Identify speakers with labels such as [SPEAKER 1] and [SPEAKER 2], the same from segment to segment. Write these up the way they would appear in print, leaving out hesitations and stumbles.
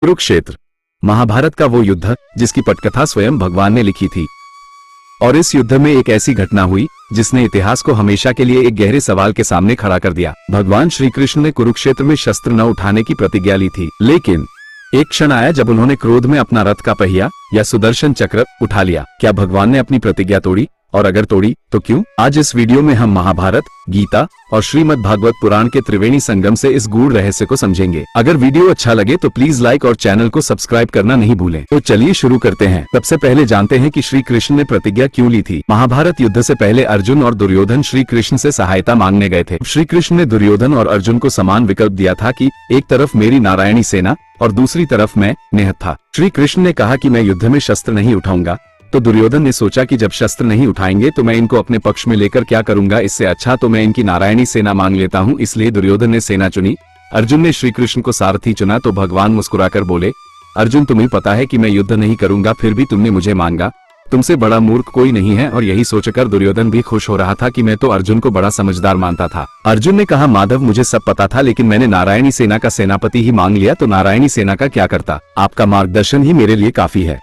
[SPEAKER 1] कुरुक्षेत्र महाभारत का वो युद्ध जिसकी पटकथा स्वयं भगवान ने लिखी थी। और इस युद्ध में एक ऐसी घटना हुई जिसने इतिहास को हमेशा के लिए एक गहरे सवाल के सामने खड़ा कर दिया। भगवान श्री कृष्ण ने कुरुक्षेत्र में शस्त्र न उठाने की प्रतिज्ञा ली थी, लेकिन एक क्षण आया जब उन्होंने क्रोध में अपना रथ का पहिया या सुदर्शन चक्र उठा लिया। क्या भगवान ने अपनी प्रतिज्ञा तोड़ी, और अगर तोड़ी तो क्यों? आज इस वीडियो में हम महाभारत, गीता और श्रीमद् भागवत पुराण के त्रिवेणी संगम से इस गूढ़ रहस्य को समझेंगे। अगर वीडियो अच्छा लगे तो प्लीज लाइक और चैनल को सब्सक्राइब करना नहीं भूलें। तो चलिए शुरू करते हैं। सबसे पहले जानते हैं कि श्री कृष्ण ने प्रतिज्ञा क्यों ली थी। महाभारत युद्ध से पहले अर्जुन और दुर्योधन श्री कृष्ण से सहायता मांगने गए थे। श्री कृष्ण ने दुर्योधन और अर्जुन को समान विकल्प दिया था कि एक तरफ मेरी नारायणी सेना और दूसरी तरफ मैं निहत था। श्री कृष्ण ने कहा कि मैं युद्ध में शस्त्र नहीं उठाऊंगा, तो दुर्योधन ने सोचा कि जब शस्त्र नहीं उठाएंगे तो मैं इनको अपने पक्ष में लेकर क्या करूंगा, इससे अच्छा तो मैं इनकी नारायणी सेना मांग लेता हूं। इसलिए दुर्योधन ने सेना चुनी। अर्जुन ने श्री कृष्ण को सारथी चुना तो भगवान मुस्कुराकर बोले, अर्जुन तुम्हें पता है कि मैं युद्ध नहीं करूंगा, फिर भी तुमने मुझे मांगा। तुमसे बड़ा मूर्ख कोई नहीं है। और यही सोचकर दुर्योधन भी खुश हो रहा था कि मैं तो अर्जुन को बड़ा समझदार मानता था। अर्जुन ने कहा, माधव मुझे सब पता था, लेकिन मैंने नारायणी सेना का सेनापति ही मांग लिया, तो नारायणी सेना का क्या करता। आपका मार्गदर्शन ही मेरे लिए काफी है।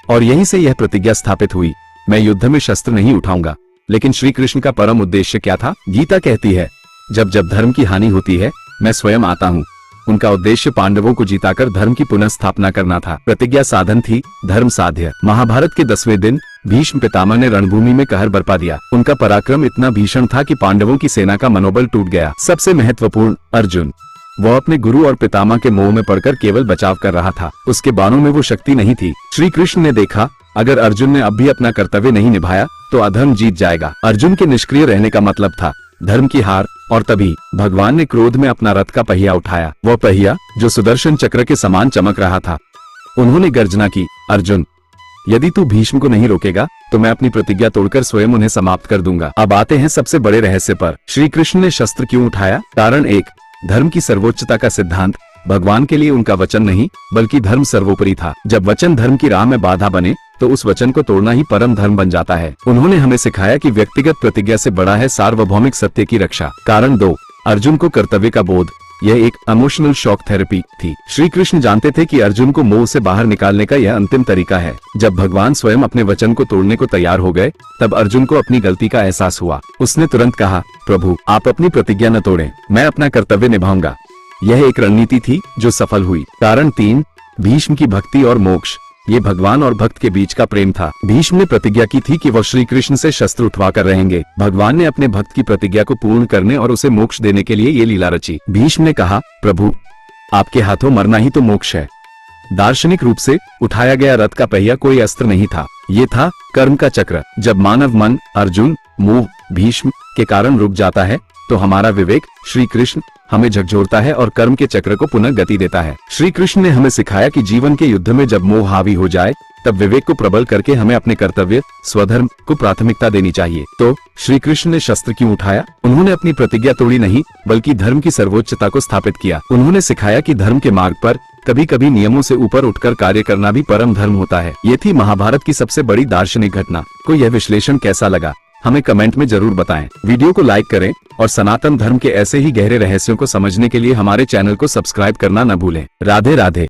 [SPEAKER 1] और यहीं से यह प्रतिज्ञा स्थापित हुई, मैं युद्ध में शस्त्र नहीं उठाऊंगा। लेकिन श्री कृष्ण का परम उद्देश्य क्या था? गीता कहती है, जब जब धर्म की हानि होती है मैं स्वयं आता हूँ। उनका उद्देश्य पांडवों को जिताकर धर्म की पुनः स्थापना करना था। प्रतिज्ञा साधन थी, धर्म साध्य। महाभारत के 10वें दिन भीष्म पितामह ने रणभूमि में कहर बरपा दिया। उनका पराक्रम इतना भीषण था कि पांडवों की सेना का मनोबल टूट गया। सबसे महत्वपूर्ण अर्जुन, वह अपने गुरु और पितामह के मोह में पड़कर केवल बचाव कर रहा था। उसके बाणों में वो शक्ति नहीं थी। श्री कृष्ण ने देखा, अगर अर्जुन ने अब भी अपना कर्तव्य नहीं निभाया तो अधर्म जीत जाएगा। अर्जुन के निष्क्रिय रहने का मतलब था धर्म की हार। और तभी भगवान ने क्रोध में अपना रथ का पहिया उठाया, वह पहिया जो सुदर्शन चक्र के समान चमक रहा था। उन्होंने गर्जना की, अर्जुन यदि तू भीष्म को नहीं रोकेगा तो मैं अपनी प्रतिज्ञा तोड़कर स्वयं उन्हें समाप्त कर दूंगा। अब आते हैं सबसे बड़े रहस्य पर। श्री कृष्ण ने शस्त्र क्यों उठाया? कारण एक, धर्म की सर्वोच्चता का सिद्धांत। भगवान के लिए उनका वचन नहीं बल्कि धर्म सर्वोपरि था। जब वचन धर्म की राह में बाधा बने तो उस वचन को तोड़ना ही परम धर्म बन जाता है। उन्होंने हमें सिखाया कि व्यक्तिगत प्रतिज्ञा से बड़ा है सार्वभौमिक सत्य की रक्षा। कारण दो, अर्जुन को कर्तव्य का बोध। यह एक इमोशनल शॉक थेरेपी थी। श्री कृष्ण जानते थे कि अर्जुन को मोह से बाहर निकालने का यह अंतिम तरीका है। जब भगवान स्वयं अपने वचन को तोड़ने को तैयार हो गए तब अर्जुन को अपनी गलती का एहसास हुआ। उसने तुरंत कहा, प्रभु आप अपनी प्रतिज्ञा न तोड़ें, मैं अपना कर्तव्य निभाऊंगा। यह एक रणनीति थी जो सफल हुई। कारण 3, भीष्म की भक्ति और मोक्ष। ये भगवान और भक्त के बीच का प्रेम था। भीष्म ने प्रतिज्ञा की थी कि वह श्री कृष्ण से शस्त्र उठवा कर रहेंगे। भगवान ने अपने भक्त की प्रतिज्ञा को पूर्ण करने और उसे मोक्ष देने के लिए ये लीला रची। भीष्म ने कहा, प्रभु आपके हाथों मरना ही तो मोक्ष है। दार्शनिक रूप से उठाया गया रथ का पहिया कोई अस्त्र नहीं था, ये था कर्म का चक्र। जब मानव मन अर्जुन, मोह, भीष्म के कारण रुक जाता है तो हमारा विवेक श्री कृष्ण हमें झकझोरता है और कर्म के चक्र को पुनः गति देता है। श्री कृष्ण ने हमें सिखाया कि जीवन के युद्ध में जब मोह हावी हो जाए तब विवेक को प्रबल करके हमें अपने कर्तव्य स्वधर्म को प्राथमिकता देनी चाहिए। तो श्री कृष्ण ने शस्त्र क्यों उठाया? उन्होंने अपनी प्रतिज्ञा तोड़ी नहीं बल्कि धर्म की सर्वोच्चता को स्थापित किया। उन्होंने सिखाया कि धर्म के मार्ग पर कभी कभी नियमों से ऊपर उठकर कार्य करना भी परम धर्म होता है। ये थी महाभारत की सबसे बड़ी दार्शनिक घटना। को यह विश्लेषण कैसा लगा हमें कमेंट में जरूर बताएं। वीडियो को लाइक करें और सनातन धर्म के ऐसे ही गहरे रहस्यों को समझने के लिए हमारे चैनल को सब्सक्राइब करना न भूलें। राधे राधे।